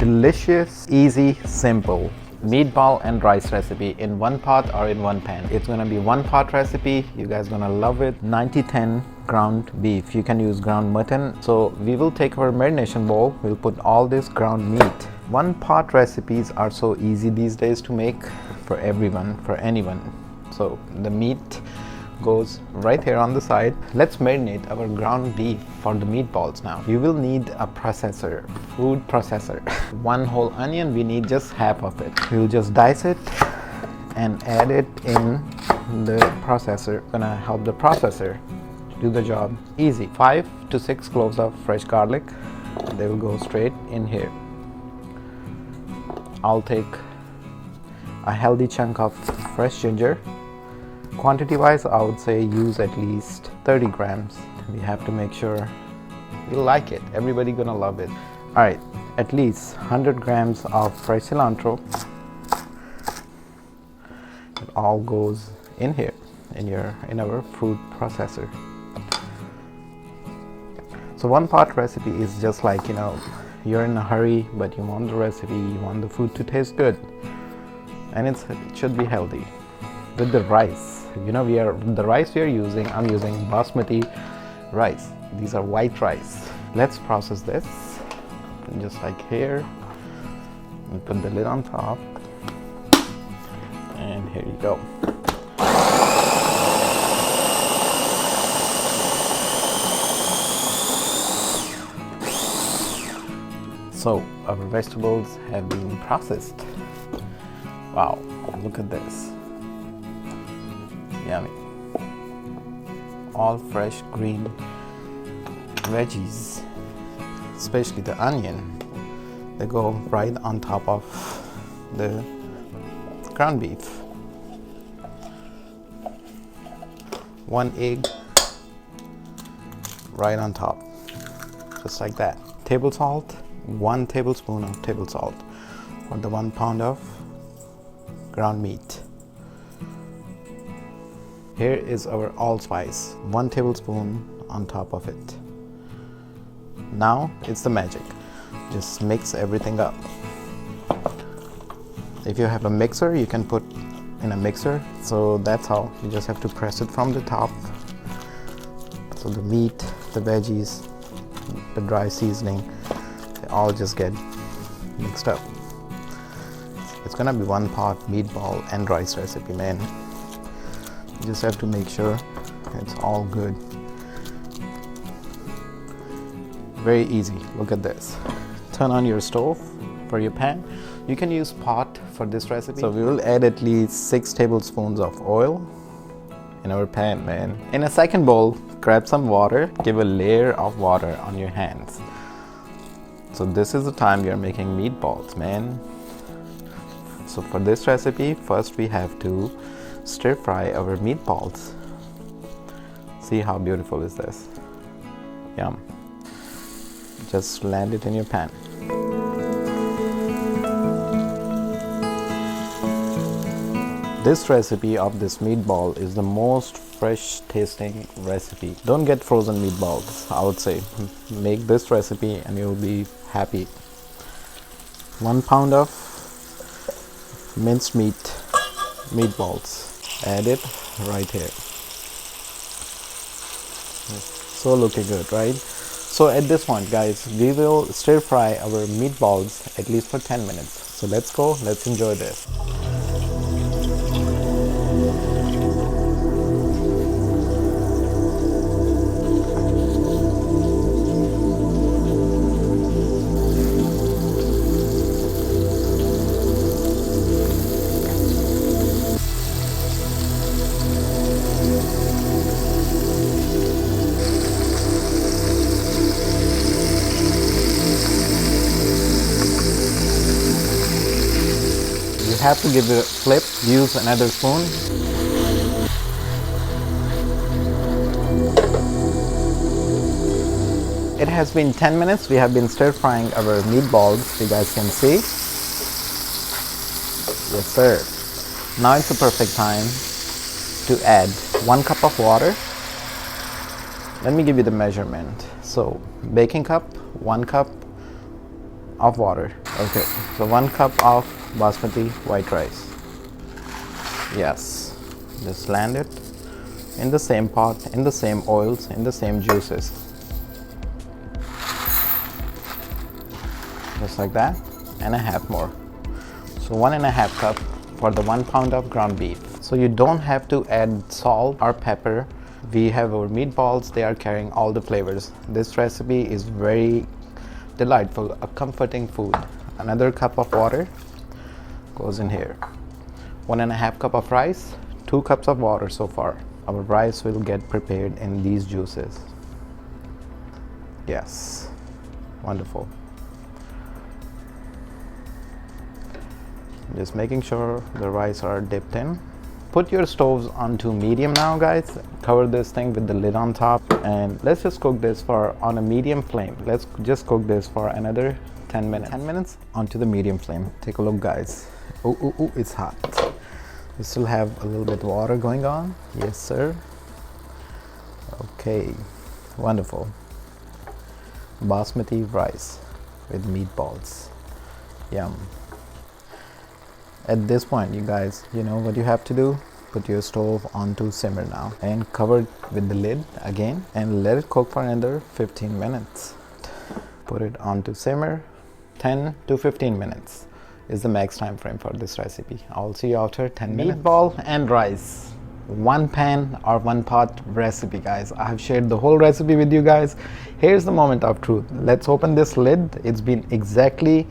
delicious, easy, simple meatball and rice recipe in one pot or in one pan. It's gonna be one pot recipe. You guys gonna love it. 90-10 ground beef. You can use ground mutton. So we will take our marination bowl. We'll put all this ground meat. One pot recipes are so easy these days to make for everyone, for anyone. So the meat goes right here on the side. Let's marinate our ground beef for the meatballs now. You will need a processor, food processor. One whole onion, we need just half of it. We'll just dice it and add it in the processor. Gonna help the processor do the job easy. 5 to 6 cloves of fresh garlic. They will go straight in here. I'll take a healthy chunk of fresh ginger. Quantity wise, I would say use at least 30 grams. We have to make sure you like it. Everybody gonna love it. All right, at least 100 grams of fresh cilantro. It all goes in here in our food processor. So one pot recipe is just like, you're in a hurry, but you want the recipe, you want the food to taste good, and it should be healthy. With the rice, the rice we are using, I'm using basmati rice. These are white rice. Let's process this just like here and put the lid on top, and here you go. So our vegetables have been processed. Wow, look at this. Yummy. All fresh green veggies, especially the onion. They go right on top of the ground beef. 1 egg right on top, just like that. Table salt, 1 tablespoon of table salt for the 1 pound of ground meat. Here is our allspice, 1 tablespoon on top of it. Now it's the magic. Just mix everything up. If you have a mixer, you can put in a mixer. So that's how you just have to press it from the top. So the meat, the veggies, the dry seasoning, they all just get mixed up. It's gonna be one pot meatball and rice recipe, man. You just have to make sure it's all good. Very easy. Look at this. Turn on your stove for your pan. You can use pot for this recipe. So we will add at least 6 tablespoons of oil in our pan, man. In a second bowl, grab some water. Give a layer of water on your hands. So this is the time you're making meatballs, man. So for this recipe, first we have to stir fry our meatballs. See how beautiful is this? Yum. Just land it in your pan. This recipe of this meatball is the most fresh tasting recipe. Don't get frozen meatballs, I would say. Make this recipe and you'll be happy. 1 pound of minced meatballs. Add it right here. So looking good, right? So at this point, guys, we will stir fry our meatballs at least for 10 minutes. So let's go, let's enjoy this. Have to give it a flip, use another spoon. It has been 10 minutes. We have been stir frying our meatballs, you guys can see. Yes sir. Now it's the perfect time to add 1 cup of water. Let me give you the measurement. So baking cup, 1 cup of water. Okay, so 1 cup of basmati white rice. Yes, just land it in the same pot, in the same oils, in the same juices. Just like that, and a half more. So 1.5 cup for the 1 pound of ground beef. So you don't have to add salt or pepper. We have our meatballs, they are carrying all the flavors. This recipe is very delightful, a comforting food. Another cup of water goes in here. 1.5 cup of rice, 2 cups of water so far. Our rice will get prepared in these juices. Yes, wonderful. Just making sure the rice are dipped in. Put your stoves onto medium now, guys. Cover this thing with the lid on top, and let's just cook this on a medium flame. Let's just cook this for another 10 minutes. 10 minutes onto the medium flame. Take a look, guys. Oh, it's hot. We still have a little bit of water going on. Yes, sir. Okay, wonderful. Basmati rice with meatballs. Yum. At this point, you guys, you know what you have to do. Put your stove onto simmer now and cover it with the lid again and let it cook for another 15 minutes. Put it onto simmer. 10 to 15 minutes is the max time frame for this recipe. I'll see you after 10 minutes. Meatball and rice, 1 pan or 1 pot recipe, guys. I have shared the whole recipe with you guys. Here's the moment of truth. Let's open this lid. It's been exactly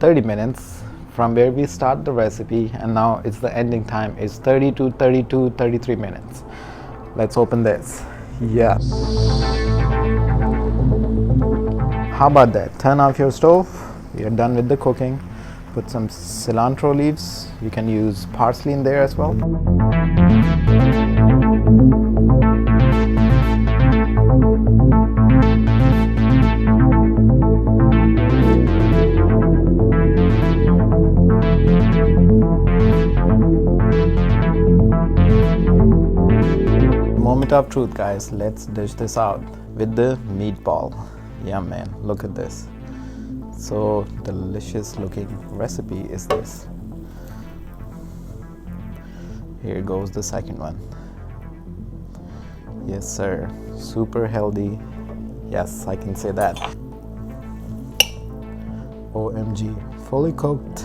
30 minutes from where we start the recipe, and now it's the ending time. It's 32, 32, 33 minutes. Let's open this. Yeah. How about that? Turn off your stove. We are done with the cooking. Put some cilantro leaves. You can use parsley in there as well. Moment of truth, guys. Let's dish this out with the meatball. Yeah, man, look at this. So delicious looking recipe is this. Here goes the second one. Yes, sir. Super healthy. Yes, I can say that. OMG, fully cooked.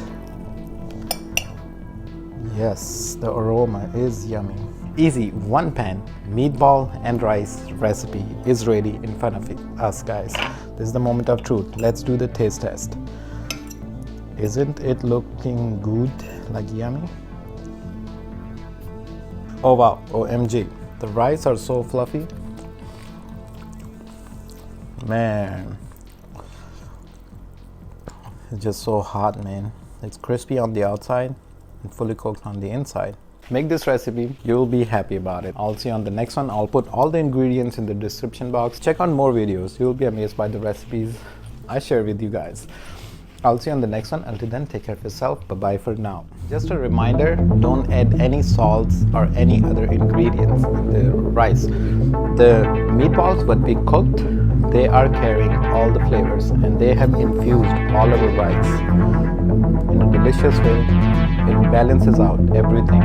Yes, the aroma is yummy. Easy 1 pan meatball and rice recipe is ready in front of us, guys. This is the moment of truth. Let's do the taste test. Isn't it looking good, like yummy? Oh wow, OMG. The rice are so fluffy. Man, it's just so hot, man. It's crispy on the outside and fully cooked on the inside. Make this recipe, you'll be happy about it. I'll see you on the next one. I'll put all the ingredients in the description box. Check out more videos. You'll be amazed by the recipes I share with you guys. I'll see you on the next one. Until then, take care of yourself. Bye-bye for now. Just a reminder, don't add any salts or any other ingredients in the rice. The meatballs, what we cooked, they are carrying all the flavors and they have infused all of the rice in a delicious way. It balances out everything.